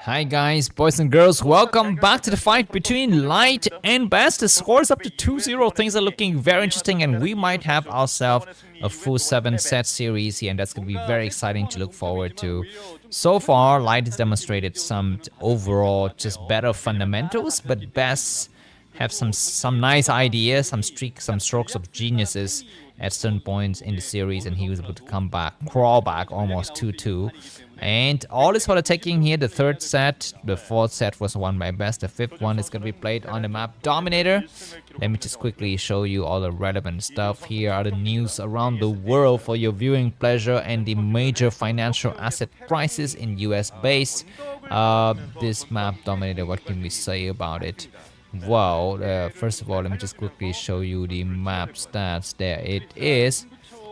Hi guys, boys and girls, welcome back to the fight between Light and Best. The score is up to 2-0, things are looking very interesting and we might have ourselves a full 7-set series here and that's going to be very exciting to look forward to. So far, Light has demonstrated some overall just better fundamentals, but Best have some nice ideas, some strokes of geniuses at certain points in the series, and he was able to come back, crawl back almost 2-2. And all is for the taking here. The third set, the fourth set was won by Best. The fifth one is going to be played on the map Dominator. Let me just quickly show you all the relevant stuff. Here are the news around the world for your viewing pleasure and the major financial asset prices in US base. This map Dominator, what can we say about it? Well, first of all, let me just quickly show you the map stats. There it is.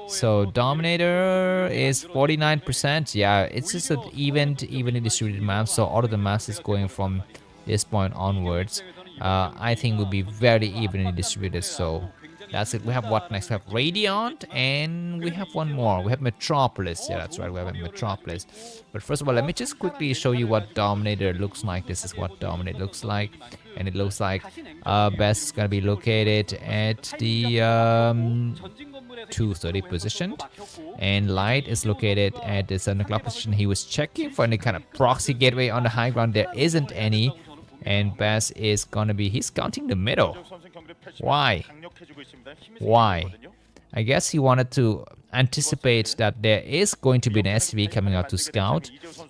So Dominator is 49%. Yeah, it's just an evenly distributed map. So all of the maps is going from this point onwards. I think will be very evenly distributed. So that's it. We have what next? We have Radiant and we have one more. We have Metropolis. Yeah, that's right. We have a Metropolis. But first of all, let me just quickly show you what Dominator looks like. This is what Dominator looks like. And it looks like Best is going to be located at the 230 position. And Light is located at the center clock position. He was checking for any kind of proxy gateway on the high ground. There isn't any. And Best is going to be, he's counting the middle. Why? Why? I guess he wanted to anticipate that there is going to be an SV coming out to scout,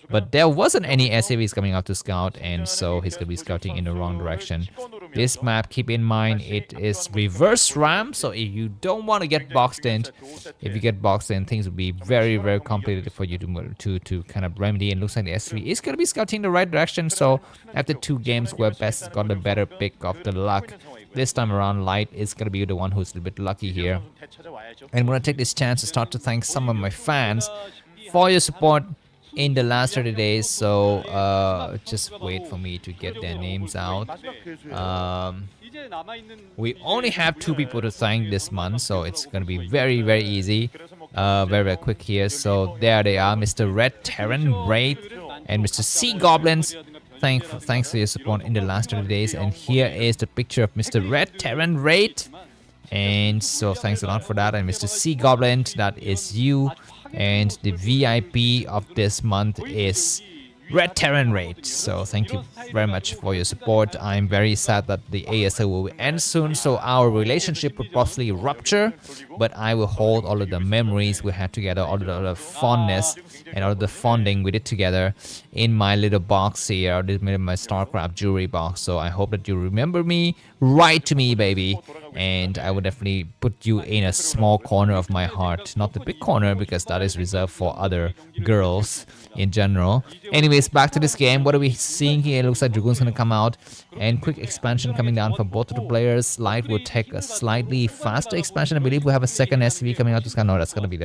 but there wasn't any SAVs coming out to scout, and so he's going to be scouting in the wrong direction. This map, keep in mind, it is reverse RAM, so if you don't want to get boxed in, if you get boxed in, things will be very, very complicated for you to kind of remedy, and looks like the SV is going to be scouting the right direction, so after 2 games where Best has got a better pick of the luck, this time around, Light is going to be the one who's a little bit lucky here. And I'm going to take this chance to start to thank some of my fans for your support in the last 30 days. So just wait for me to get their names out. We only have 2 people to thank this month, so it's going to be very, very easy. Very, very quick here. So there they are, Mr. Red Terran, Wraith, and Mr. Sea Goblins. Thanks for your support in the last 30 days. And here is the picture of Mr. Red Terran Raid. And so thanks a lot for that. And Mr. Sea Goblin, that is you. And the VIP of this month is Red Terran Raid. So thank you very much for your support. I'm very sad that the ASL will end soon, so our relationship will possibly rupture, but I will hold all of the memories we had together, all of the fondness and all of the fonding we did together in my little box here, my Starcraft jewelry box. So I hope that you remember me, write to me, baby, and I will definitely put you in a small corner of my heart, not the big corner because that is reserved for other girls in general. Anyways, back to this game. What are we seeing here? It looks like Dragoon's gonna come out, and quick expansion coming down for both of the players. Light will take a slightly faster expansion. I believe we have a second SV coming out to scout. No, that's gonna be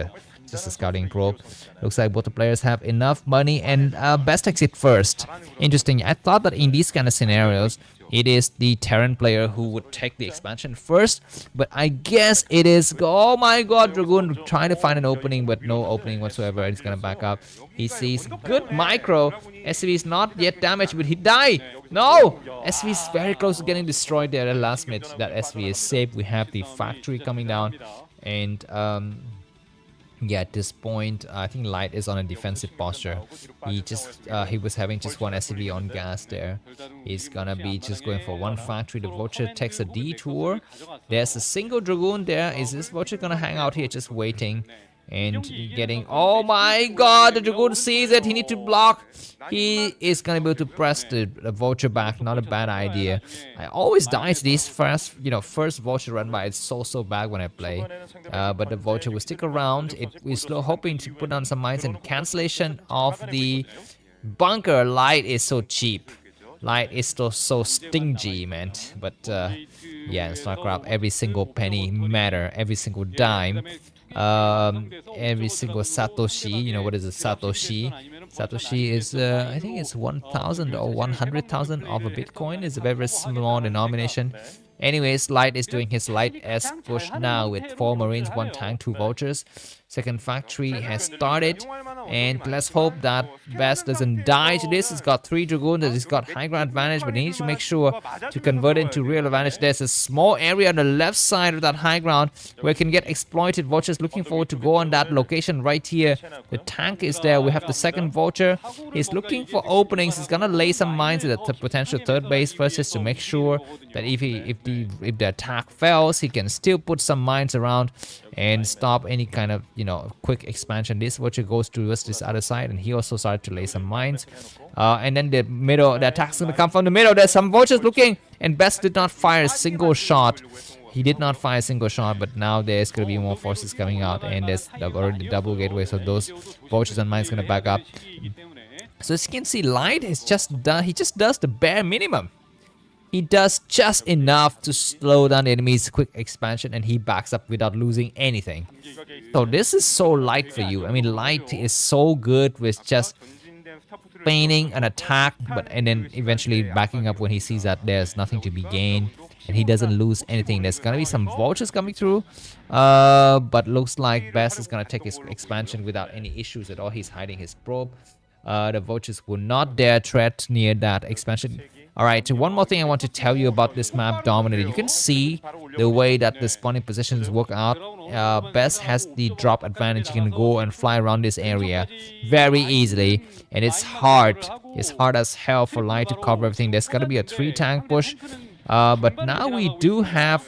just a scouting probe. Looks like both the players have enough money, and Best takes it first. Interesting. I thought that in these kind of scenarios, it is the Terran player who would take the expansion first, but I guess it is, oh my god, Dragoon trying to find an opening, but no opening whatsoever. He's gonna back up. He sees good micro. SV is not yet damaged, but he died. No! SV is very close to getting destroyed there at the last minute. That SV is safe. We have the factory coming down, and yeah, at this point, I think Light is on a defensive posture. He was having just one SCV on gas there. He's gonna be just going for one factory. The Vulture takes a detour. There's a single Dragoon there. Is this Vulture gonna hang out here just waiting? And getting, oh my god, the Dragoon sees it, he needs to block. He is gonna be able to press the Vulture back, not a bad idea. I always die to these first Vulture run by, it's so bad when I play. But the Vulture will stick around. We're still hoping to put down some mines, and cancellation of the bunker. Light is so cheap. Light is still so stingy, man. But yeah, in StarCraft, every single penny matter, every single dime. Every single Satoshi, you know what is a Satoshi? Satoshi is, I think it's 1,000 or 100,000 of a Bitcoin. It's a very, very small denomination. Anyways, Light is doing his Light S push now with 4 Marines, 1 tank, 2 Vultures. Second factory has started, and let's hope that Best doesn't die to this. He's got 3 Dragoons, he's got high ground advantage, but he needs to make sure to convert it into real advantage. There's a small area on the left side of that high ground where it can get exploited. Vulture's looking forward to go on that location right here. The tank is there. We have the second Vulture. He's looking for openings. He's gonna lay some mines at the potential third base first, just to make sure that if the attack fails, he can still put some mines around and stop any kind of, you know, quick expansion. This Vulture goes towards this other side, and he also started to lay some mines. And then the attack's gonna come from the middle. There's some Vultures looking, and Best did not fire a single shot. He did not fire a single shot, but now there's gonna be more forces coming out, and there's already the double gateway, so those Vultures and mines gonna back up. So as you can see, Light is he just does the bare minimum. He does just enough to slow down the enemy's quick expansion, and he backs up without losing anything. So this is so Light for you. I mean, Light is so good with just feigning an attack, and then eventually backing up when he sees that there's nothing to be gained, and he doesn't lose anything. There's gonna be some Vultures coming through, but looks like Best is gonna take his expansion without any issues at all. He's hiding his probe. The Vultures will not dare tread near that expansion. Alright, one more thing I want to tell you about this map, Dominator. You can see the way that the spawning positions work out. Best has the drop advantage. He can go and fly around this area very easily, and it's hard. It's hard as hell for Light to cover everything. There's got to be a 3 tank push, but now we do have,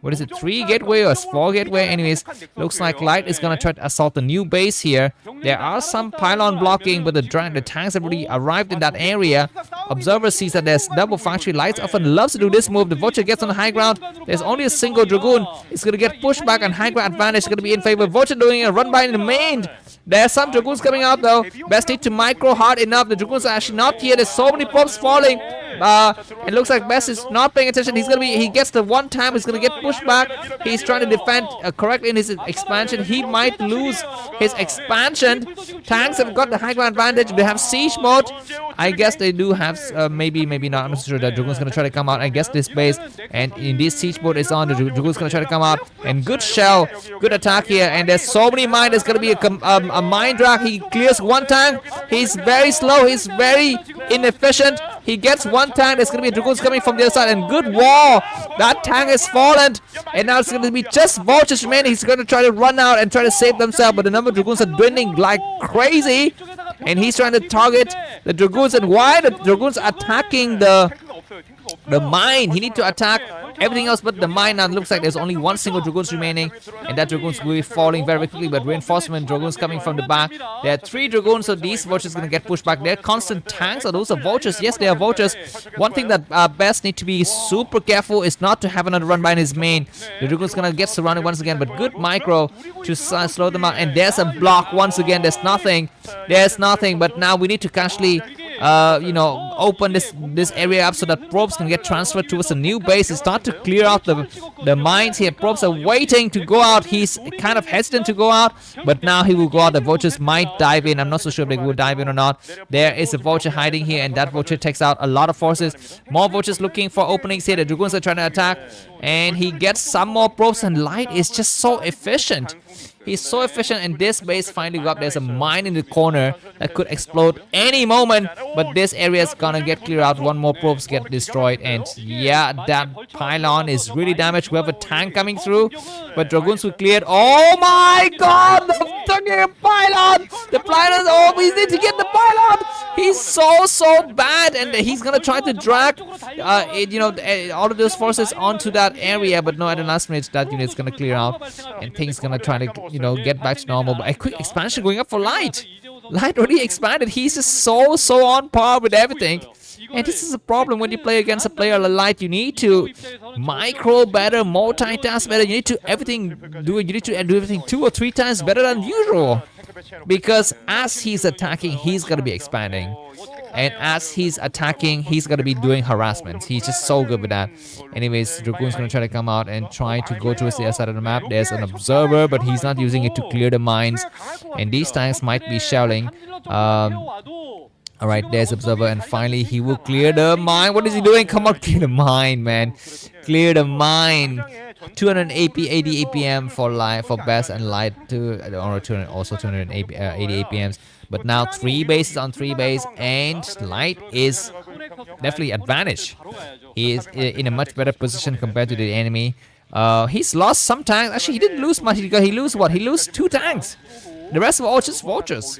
what is it, 3 gateway or 4 gateway? Anyways, looks like Light is gonna try to assault the new base here. There are some pylon blocking, but the tanks have already arrived in that area. Observer sees that there's double factory. Light often loves to do this move. The Vulture gets on the high ground. There's only a single Dragoon. It's gonna get pushed back, and high ground advantage is gonna be in favor. Vulture doing a run by in the main. There's some Dragoons coming out though. Best need to micro hard enough. The Dragoons are actually not here. There's so many probes falling. It looks like Best is not paying attention. He gets the one time. He's gonna get pushed back. He's trying to defend correctly in his expansion. He might lose his expansion. Tanks have got the high ground advantage. They have siege mode. I guess they do have maybe not. I'm not sure. The Dragoon's gonna try to come out. I guess this base, and in this siege mode is on. The Dragoon's gonna try to come out, and good shell, good attack here. And there's so many mines. There's gonna be a mine drag. He clears one tank. He's very slow. He's very inefficient. He gets one tank. There's gonna be Dragoons coming from the other side, and good wall. That tank has fallen, and now it's gonna be just Vultures remaining. He's gonna try to run out and try to save themselves, but the number of Dragoons are dwindling like crazy, and he's trying to target the Dragoons. And why the Dragoons are attacking the mine? He need to attack everything else but the mine. Now it looks like there's only one single Dragoons remaining, and that Dragoons will be falling very quickly, but reinforcement Dragoons coming from the back. There are 3 Dragoons, so these Vultures gonna get pushed back. They're constant tanks, or those are Vultures? Yes, they are Vultures. One thing that Best need to be super careful is not to have another run by in his main. The Dragoons gonna get surrounded once again, but good micro to slow them out. And there's a block once again. There's nothing, but now we need to actually open this area up so that probes can get transferred towards a new base. It's start to clear out the mines here. Probes are waiting to go out. He's kind of hesitant to go out, but now he will go out. The Vultures might dive in. I'm not so sure if they will dive in or not. There is a Vulture hiding here, and that Vulture takes out a lot of forces. More Vultures looking for openings here. The Dragoons are trying to attack, and he gets some more probes, and Light is just so efficient. He's so efficient, and this base finally got. There's a mine in the corner that could explode any moment, but this area is gonna get cleared out. One more probes get destroyed, and yeah, that pylon is really damaged. We have a tank coming through, but Dragoons will clear it. Oh my god, the fucking pylon! The pylon! Oh, we need to get the pylon! He's so bad, and he's gonna try to drag all of those forces onto that area, but no, at the last minute that unit's gonna clear out, and things gonna try to get back to normal. But a quick expansion going up for Light. Light already expanded. He's just so on par with everything. And this is a problem when you play against a player like Light. You need to micro better, multitask better. You need to do everything 2 or 3 times better than usual. Because as he's attacking, he's gonna be expanding. And as he's attacking, he's gonna be doing harassment. He's just so good with that. Anyways, Dragoon's gonna try to come out and try to go towards the other side of the map. There's an observer, but he's not using it to clear the mines. And these tanks might be shelling. All right, there's observer, and finally he will clear the mine. What is he doing? Come on, clear the mine, man. Clear the mine. 280 APM for light, for best, and light to or 200, also 280 APMs. But now 3 bases on 3 base, and light is definitely advantage. He is in a much better position compared to the enemy. He's lost some tanks. Actually, he didn't lose much. He lose what? He lose 2 tanks. The rest were all just vultures.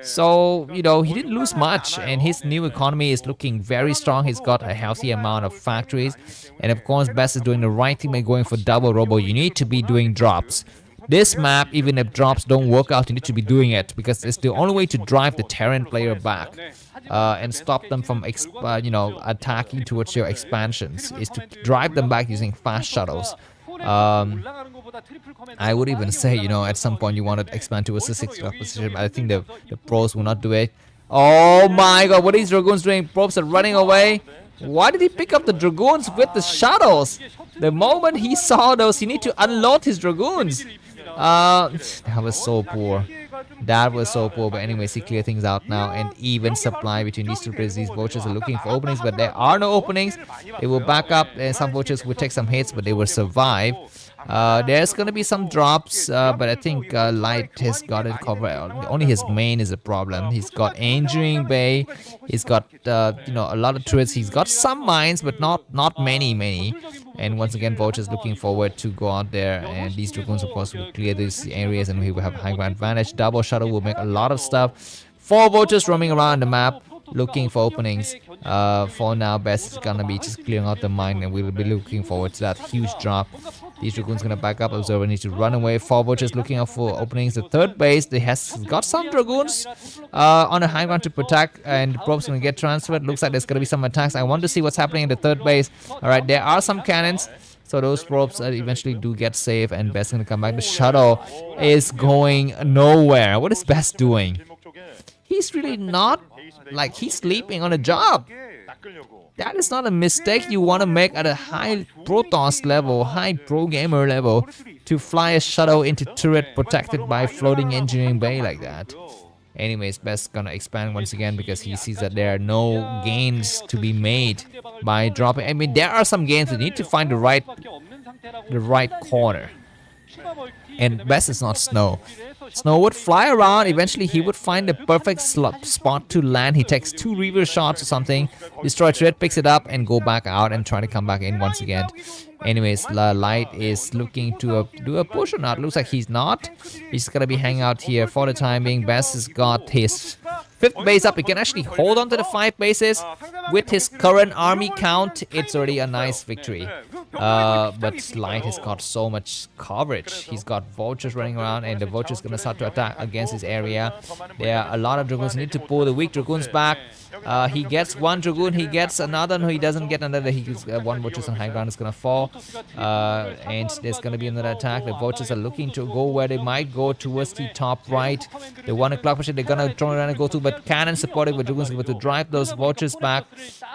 So, you know, he didn't lose much, and his new economy is looking very strong. He's got a healthy amount of factories, and of course, Best is doing the right thing by going for double robo. You need to be doing drops. This map, even if drops don't work out, you need to be doing it, because it's the only way to drive the Terran player back and stop them from, attacking towards your expansions, is to drive them back using fast shuttles. I would even say, at some point you want to expand towards the 6th position, but I think the pros will not do it. Oh my god, what are these Dragoons doing? Probes are running away. Why did he pick up the Dragoons with the shuttles? The moment he saw those, he need to unload his Dragoons. That was so poor. That was so poor, but anyways, he cleared things out now, and even supply between these two players. These vultures are looking for openings, but there are no openings. They will back up, and some vultures will take some hits, but they will survive. There's gonna be some drops, but I think Light has got it covered. Only his main is a problem. He's got Engineering Bay. He's got a lot of turrets. He's got some mines, but not many. And once again, Vulture's looking forward to go out there, and these Dragoons, of course, will clear these areas, and we will have high ground advantage. Double shuttle will make a lot of stuff. 4 Vultures roaming around the map, looking for openings. For now, Best is gonna be just clearing out the mine, and we'll be looking forward to that huge drop. These Dragoons gonna back up. Observer needs to run away. 4 Vultures looking out for openings. The 3rd base, they has got some Dragoons on a high ground to protect, and the probes gonna get transferred. Looks like there's gonna be some attacks. I want to see what's happening in the 3rd base. All right, there are some cannons. So those probes eventually do get saved, and Best gonna come back. The shuttle is going nowhere. What is Best doing? He's really not, like, he's sleeping on a job. That is not a mistake you want to make at a high Protoss level, high pro gamer level, to fly a shuttle into turret protected by floating engineering bay like that. Anyways, Best gonna expand once again because he sees that there are no gains to be made by dropping. I mean, there are some gains, but you need to find the right corner. And Best is not Snow. Snow would fly around. Eventually, he would find the perfect spot to land. He takes 2 reverse shots or something, destroy turret, picks it up, and go back out and try to come back in once again. Anyways, Light is looking to do a push or not. Looks like he's not. He's gonna be hanging out here for the time being. Best has got his 5th base up. He can actually hold on to the 5 bases. With his current army count, it's already a nice victory. But Light has got so much coverage. He's got vultures running around, and the vultures gonna start to attack against his area. There are a lot of Dragoons. Need to pull the weak Dragoons back. He gets 1 Dragoon, he gets another. No, he doesn't get another. He gets 1 vultures on high ground is gonna fall. And there's gonna be another attack. The vultures are looking to go where they might go, towards the top right. The 1 o'clock position they're gonna turn around and go to, but cannon supported with Dragoons able to drive those vultures back.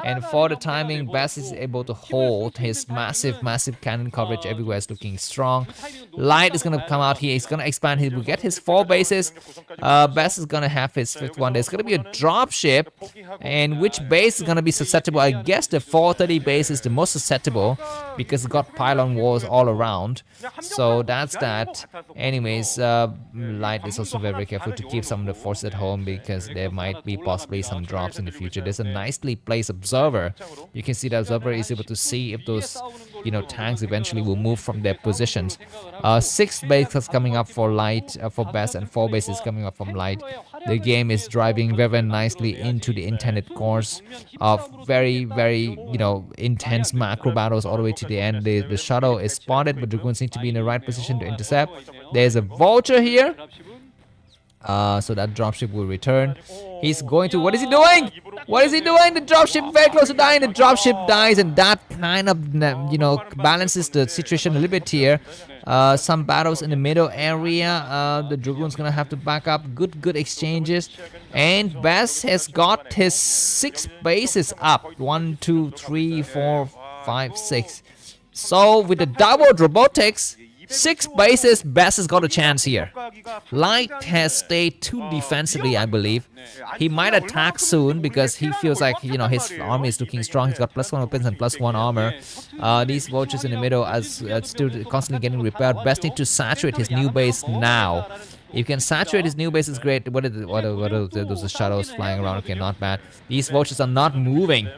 And for the timing, Best is able to hold his massive cannon coverage everywhere. Is looking strong. Light is gonna come out here. He's gonna expand. He will get his 4 bases. Best is gonna have his 5th one. There's gonna be a drop ship. And which base is going to be susceptible? I guess the 430 base is the most susceptible because it's got pylon walls all around. So that's that. Anyways, Light is also very careful to keep some of the forces at home because there might be possibly some drops in the future. There's a nicely placed observer. You can see the observer is able to see if those tanks eventually will move from their positions. 6 bases coming up for Light, for Best, and 4 bases coming up from Light. The game is driving very nicely into the intended course of very intense macro battles all the way to the end. The shuttle is spotted, but Dragoons need to be in the right position to intercept. There's a vulture here. So that dropship will return. He's going to... What is he doing? What is he doing? The dropship very close to dying. The dropship dies, and that kind of, balances the situation a little bit here. Some battles in the middle area. The Dragoon's gonna have to back up. Good exchanges. And Best has got his 6 bases up. 1, 2, 3, 4, 5, 6. So with the doubled robotics, 6 bases, Best has got a chance here. Light has stayed too defensively, I believe. He might attack soon because he feels like, you know, his army is looking strong. He's got +1 weapons and +1 armor. These vultures in the middle are still constantly getting repaired. Best need to saturate his new base now. If you can saturate his new base, is great. What are those shadows flying around? Okay, not bad. These vultures are not moving.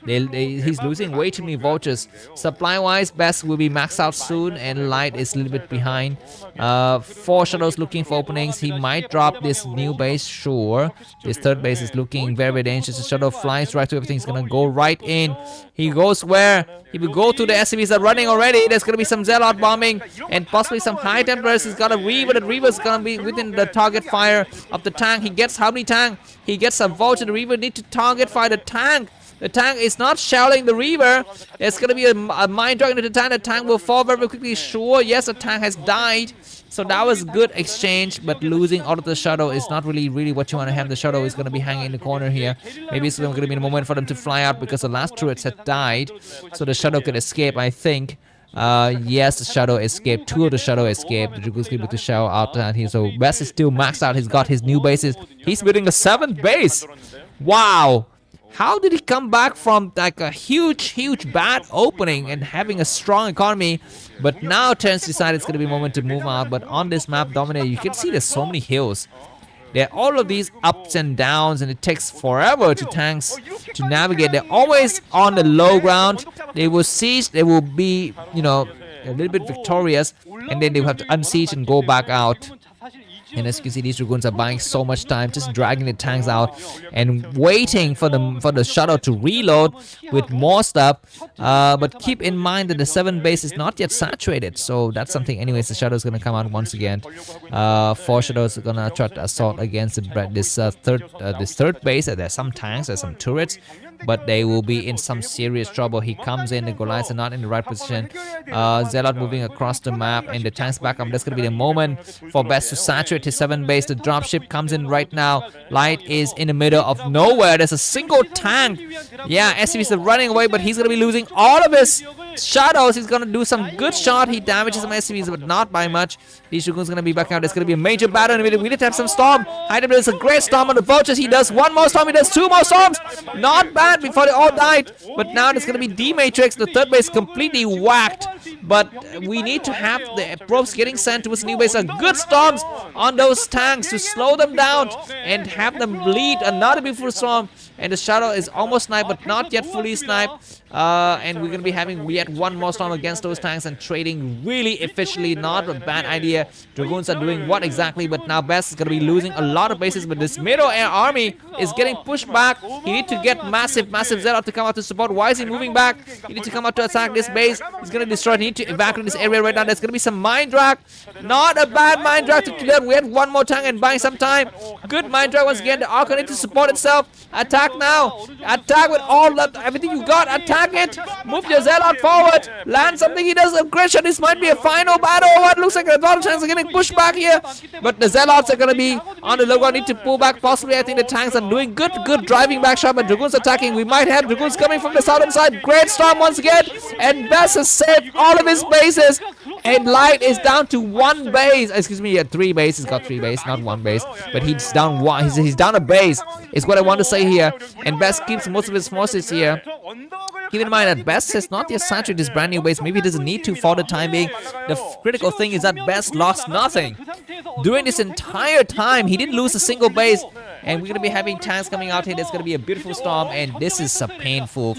He's losing way too many vultures. Supply-wise, Best will be maxed out soon, and Light is a little bit behind. 4 shadows looking for openings. He might drop this new base, sure. This third base is looking very, very dangerous. The shadow flies right to everything. He's gonna go right in. He goes where? He will go to the SCVs that are running already. There's gonna be some Zelle bombing and possibly some high temperatures. He's got a Reaver. The Reaver's gonna be within the target fire of the tank. He gets how many tank? He gets a vulture. The Reaver need to target fire the tank. The tank is not shelling the Reaver. There's going to be a mine drag into the tank. The tank will fall very, very quickly. Sure, yes, the tank has died. So that was a good exchange, but losing out of the shadow is not really what you want to have. The shadow is going to be hanging in the corner here. Maybe it's going to be a moment for them to fly out because the last turrets had died. So the shadow could escape, I think. Yes, the shadow escaped. 2 of the shadow escaped. The Dragoon's able to shout out that here. So West is still maxed out. He's got his new bases. He's building the 7th base. Wow. How did he come back from like a huge bad opening and having a strong economy? But now Terrans decided it's going to be a moment to move out. But on this map, Dominator, you can see there's so many hills. There are all of these ups and downs, and it takes forever to tanks to navigate. They're always on the low ground. They will siege. They will be, you know, a little bit victorious, and then they will have to unsiege and go back out. And as you can see, these Dragoons are buying so much time, just dragging the tanks out and waiting for the shadow to reload with more stuff. But keep in mind that the 7th base is not yet saturated, so that's something. Anyways, the shadow is gonna come out once again. 4 shadows are gonna try to assault against this third base. There's some tanks, there's some turrets, but they will be in some serious trouble. He comes in, the Goliaths are not in the right position. Zealot moving across the map, and the tanks back up. That's gonna be the moment for Best to saturate his 7th base. The dropship comes in right now. Light is in the middle of nowhere. There's a single tank. Yeah, SCVs are running away, but he's gonna be losing all of his shadows. He's gonna do some good shot. He damages some SCVs, but not by much. These Dragoons gonna be back out. There's gonna be a major battle in the middle. We need to have some storm. There's a great storm on the vultures. He does 1 more storm. He does 2 more storms. Not bad before they all died. But now there's gonna be D-Matrix. The 3rd base completely whacked. But we need to have the probes getting sent towards the new base. Good storms on those tanks to slow them down and have them lead another beautiful storm. And the shadow is almost sniped, but not yet fully sniped. And we're going to be having yet 1 more storm against those tanks and trading really efficiently. Not a bad idea. Dragoons are doing what exactly? But now Best is going to be losing a lot of bases. But this middle air army is getting pushed back. He needs to get massive Zelle to come out to support. Why is he moving back? He needs to come out to attack this base. He's going to destroy it. He needs to evacuate this area right now. There's going to be some mine drag. Not a bad mine drag to kill them. We had 1 more tank and buying some time. Good mine drag once again. The Arca needs to support itself. Attack now. Attack with everything you got. Attack it. Move your Zealot forward. Land something. He does a great shot. This might be a final battle. What looks like a lot of tanks are getting pushed back here. But the Zealots are going to be on the low ground. Need to pull back. Possibly, I think the tanks are doing good driving back shot. But Dragoons attacking. We might have Dragoons coming from the southern side. Great storm once again. And Best has saved all of his bases. And Light is down to 1 base. Excuse me, 3 bases. He's got 3 bases, not 1 base. But he's down 1. He's down a base. Is what I want to say here. And Best keeps most of his forces here. Keep in mind that Best has not yet saturated his brand new base. Maybe he doesn't need to for the time being. The critical thing is that Best lost nothing. During this entire time, he didn't lose a single base. And we're going to be having tanks coming out here. There's going to be a beautiful storm. And this is a painful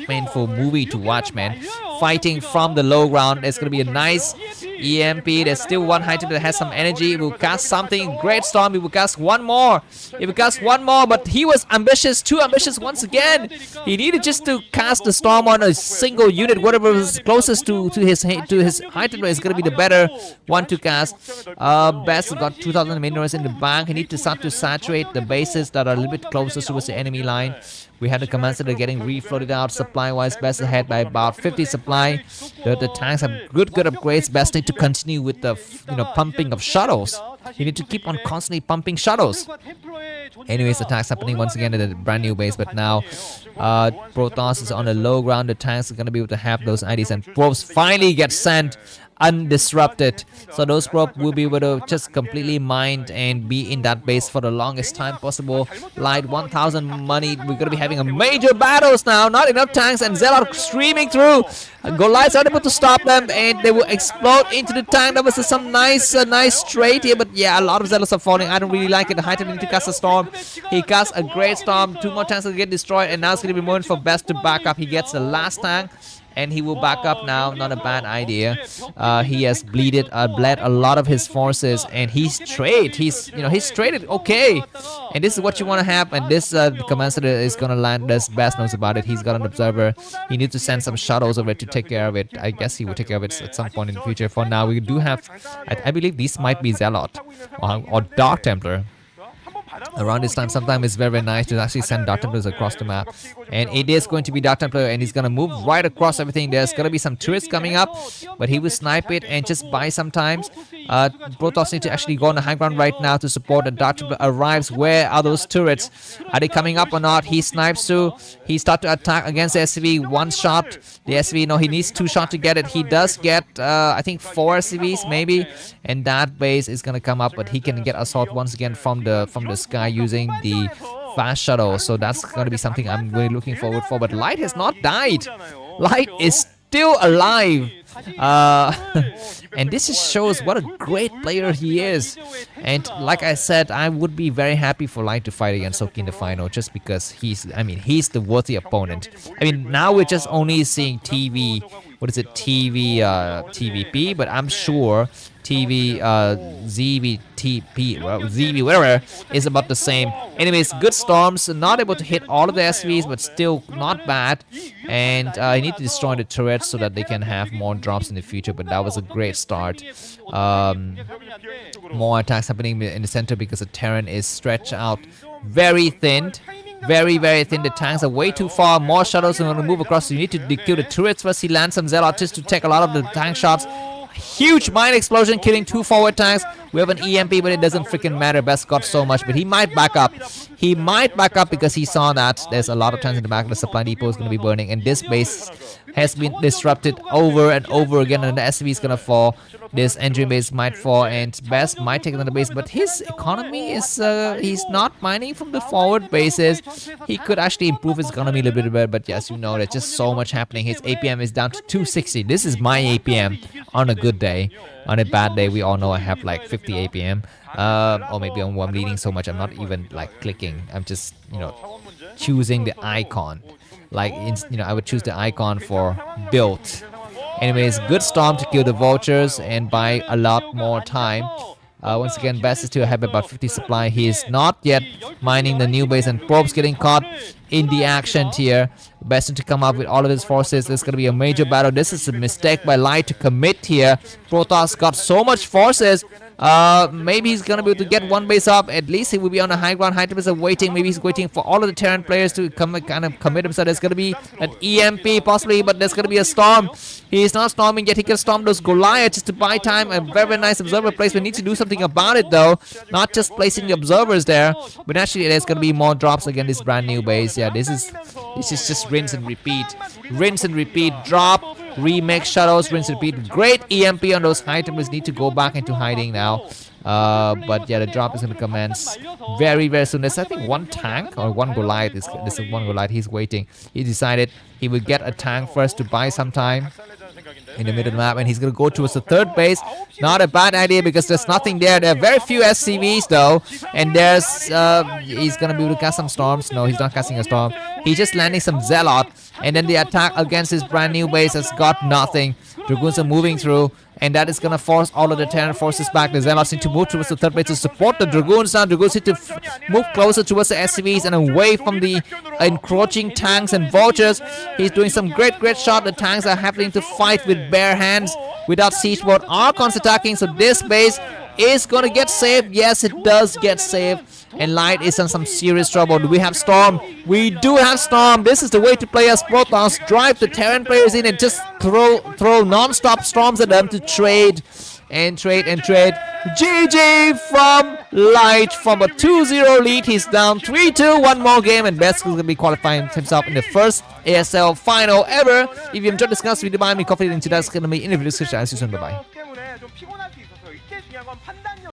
movie to watch, man. Fighting from the low ground. There's going to be a nice EMP. There's still 1 item that has some energy. It will cast something. Great storm. He will cast 1 more. He will cast 1 more. But he was ambitious. Too ambitious once again. He needed just to cast the storm on a single unit. Whatever was closest to his item is going to be the better one to cast. Best got 2,000 minerals in the bank. He needs to start to saturate the bases that are a little bit closer towards the enemy line. We had the commands that are getting refloated out. Supply-wise, Best ahead by about 50 supply. The tanks have good upgrades. Best need to continue with the pumping of shuttles. You need to keep on constantly pumping shuttles. Anyways, attacks happening once again at the brand new base, but now Protoss is on the low ground. The tanks are going to be able to have those IDs, and probes finally get sent undisrupted. So those probe will be able to just completely mine and be in that base for the longest time possible. Light 1000 money. We're gonna be having a major battles now. Not enough tanks, and Zelle are streaming through. Goliaths are able to stop them, and they will explode into the tank. That was some nice trade here, but yeah, a lot of Zealots are falling. I don't really like it. The Hydrant need to cast a storm. He casts a great storm. 2 more tanks will get destroyed, and now it's gonna be moment for Best to back up. He gets the last tank, and he will back up now. Not a bad idea. He has bled a lot of his forces, and he's traded okay. And this is what you want to have. And this commentator is gonna land. This Best knows about it. He's got an observer. He needs to send some shuttles over to take care of it. I guess he will take care of it at some point in the future. For now, we do have, I believe these might be Zealot or Dark Templar. Around this time, sometimes it's very nice to actually send Dark Templars across the map. And it is going to be Dark Templar, and he's going to move right across everything. There's going to be some turrets coming up, but he will snipe it and just buy sometimes. Protoss need to actually go on the high ground right now to support. The Dark Templar arrives. Where are those turrets? Are they coming up or not? He snipes too. He starts to attack against the SCV. 1 shot. The SCV, no, he needs 2 shots to get it. He does get, I think, 4 SCVs maybe. And that base is going to come up, but he can get assault once again from the sky using the fast shuttle. So that's going to be something I'm really looking forward for. But Light has not died. Light is still alive. And this just shows what a great player he is. And like I said, I would be very happy for Light to fight against Soki in the final, just because he's the worthy opponent. Now we're just only seeing TV, TVP, but I'm sure TV, ZVTP, well, ZV, whatever, is about the same. Anyways, good storms, not able to hit all of the SVs, but still not bad. And I need to destroy the turrets so that they can have more drops in the future, but that was a great start. More attacks happening in the center because the Terran is stretched out very thin. Very thin. The tanks are way too far. More shuttles are going to move across. So you need to kill the turrets first. He lands some Zealot just to take a lot of the tank shots. Huge mine explosion, killing 2 forward tanks. We have an EMP, but it doesn't freaking matter. Best got so much, but he might back up. He might back up because he saw that there's a lot of tanks in the back. The supply depot is going to be burning, and this base has been disrupted over and over again, and the SCV is going to fall. This engine base might fall, and Best might take another base, but his economy is he's not mining from the forward bases. He could actually improve his economy a little bit better, but yes, there's just so much happening. His APM is down to 260. This is my APM on a good day. On a bad day, we all know I have like 50 APM. Or maybe I'm leading so much I'm not even like clicking. I'm just choosing the icon. Like I would choose the icon for build. Anyways, good storm to kill the vultures and buy a lot more time. Once again, Best is still have about 50 supply. He is not yet mining the new base, and Probes getting caught in the action here. Best to come up with all of his forces. There's going to be a major battle. This is a mistake by Light to commit here. Protoss got so much forces. Maybe he's gonna be able to get 1 base up. At least he will be on the high ground. High is waiting. Maybe he's waiting for all of the Terran players to commit himself. There's gonna be an EMP possibly, but there's gonna be a storm. He's not storming yet. He can storm those Goliaths just to buy time. A very nice observer placement. Needs to do something about it though. Not just placing the observers there, but actually there's gonna be more drops again. This brand new base. Yeah, this is just rinse and repeat. Rinse and repeat. Drop. Remake shuttles, rinse, repeat. Great EMP on those high templates. Need to go back into hiding now. But yeah, the drop is going to commence very soon. There's I think 1 tank or 1 Goliath. This is 1 Goliath. He's waiting. He decided he would get a tank first to buy some time in the middle of the map, and he's going to go towards the 3rd base. Not a bad idea because there's nothing there. There are very few SCVs though, and there's he's going to be able to cast some storms. No, he's not casting a storm. He's just landing some Zealot, and then the attack against his brand new base has got nothing. Dragoons are moving through, and that is going to force all of the Terran forces back. The Zealots need to move towards the 3rd base to support the Dragoons now. Dragoons need to move closer towards the SCVs and away from the encroaching tanks and vultures. He's doing some great shot. The tanks are having to fight with bare hands without siege board. Archons attacking, so this base is going to get saved. Yes, it does get saved. And Light is in some serious trouble. Do we have Storm? We do have Storm. This is the way to play as Protoss. Drive the Terran players in and just throw non-stop storms at them to trade and trade. GG from Light from a 2-0 lead. He's down 3-2. One more game and Best is going to be qualifying himself in the first ASL final ever. If you enjoyed this video, buy me coffee. Link to that's going to be in the video description. I'll see you soon. Bye bye.